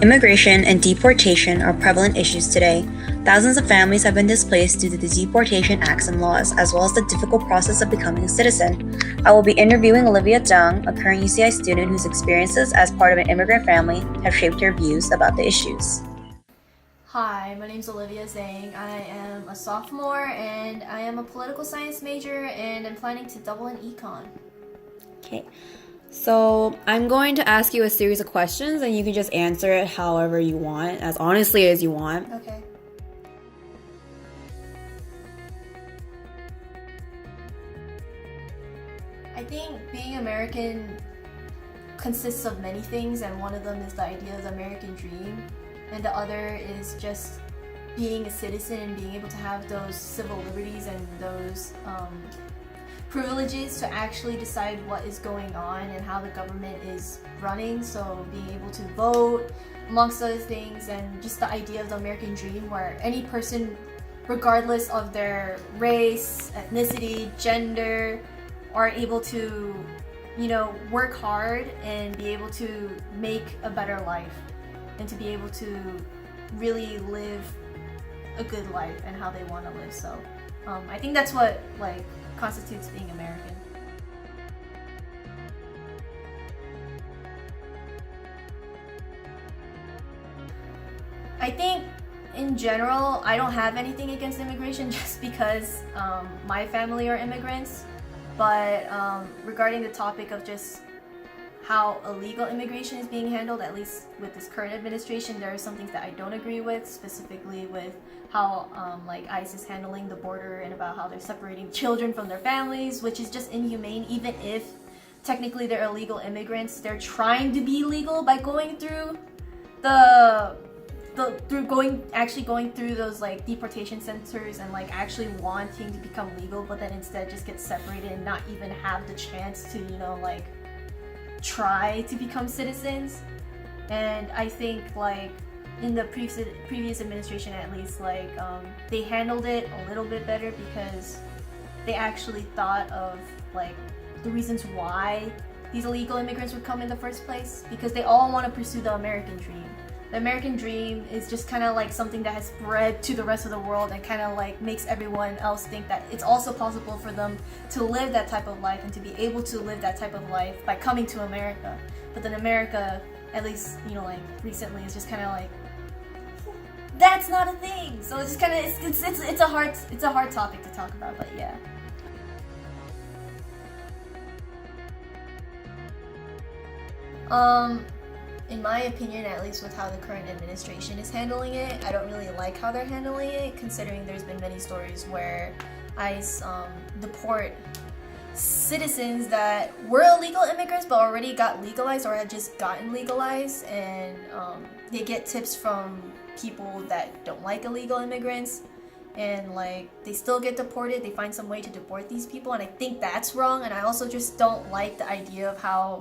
Immigration and deportation are prevalent issues today. Thousands of families have been displaced due to the deportation acts and laws, as well as the difficult process of becoming a citizen. I will be interviewing Olivia Zhang, a current UCI student whose experiences as part of an immigrant family have shaped her views about the issues. Hi, my name is Olivia Zhang. I am a sophomore and I am a political science major and I'm planning to double in econ. Okay, so I'm going to ask you a series of questions and you can just answer it however you want, as honestly as you want. Okay. I think being American consists of many things, and one of them is the idea of the American dream, and the other is just being a citizen and being able to have those civil liberties and those privileges to actually decide what is going on and how the government is running. So being able to vote, amongst other things, and just the idea of the American dream where any person, regardless of their race, ethnicity, gender, are able to, work hard and be able to make a better life and to be able to really live a good life and how they want to live. So I think that's what constitutes being American. I think in general, I don't have anything against immigration just because my family are immigrants. But regarding the topic of just how illegal immigration is being handled, at least with this current administration, there are some things that I don't agree with, specifically with how ICE is handling the border and about how they're separating children from their families, which is just inhumane. Even if technically they're illegal immigrants, they're trying to be legal by going through going through those deportation centers and actually wanting to become legal, but then instead just get separated and not even have the chance to try to become citizens. And I think in the previous administration, at least, they handled it a little bit better because they actually thought of the reasons why these illegal immigrants would come in the first place, because they all want to pursue the American dream. The American dream is just kind of something that has spread to the rest of the world and kind of makes everyone else think that it's also possible for them to live that type of life and to be able to live that type of life by coming to America. But then America, at least recently, is just kind of that's not a thing. So it's just kind of it's a hard topic to talk about. But yeah. In my opinion, at least with how the current administration is handling it, I don't really like how they're handling it, considering there's been many stories where ICE deport citizens that were illegal immigrants but already got legalized or had just gotten legalized, and they get tips from people that don't like illegal immigrants, and they still get deported. They find some way to deport these people, and I think that's wrong. And I also just don't like the idea of how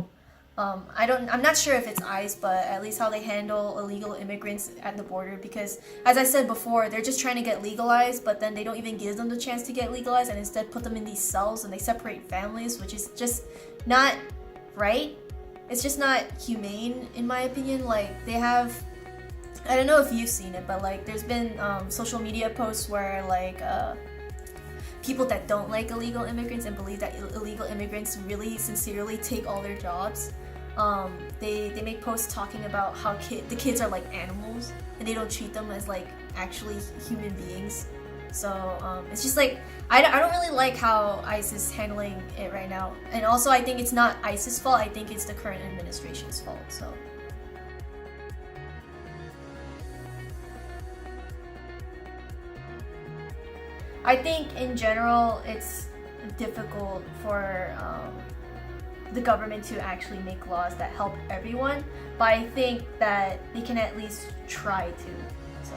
I'm not sure if it's ICE, but at least how they handle illegal immigrants at the border, because as I said before, they're just trying to get legalized, but then they don't even give them the chance to get legalized and instead put them in these cells and they separate families, which is just not right. It's just not humane, in my opinion. They have, I don't know if you've seen it, but there's been social media posts where people that don't like illegal immigrants and believe that illegal immigrants really sincerely take all their jobs, they make posts talking about how the kids are like animals and they don't treat them as actually human beings. So it's just I don't really like how ICE is handling it right now. And also I think it's not ICE's fault, I think it's the current administration's fault. So I think in general it's difficult for the government to actually make laws that help everyone, but I think that they can at least try to. So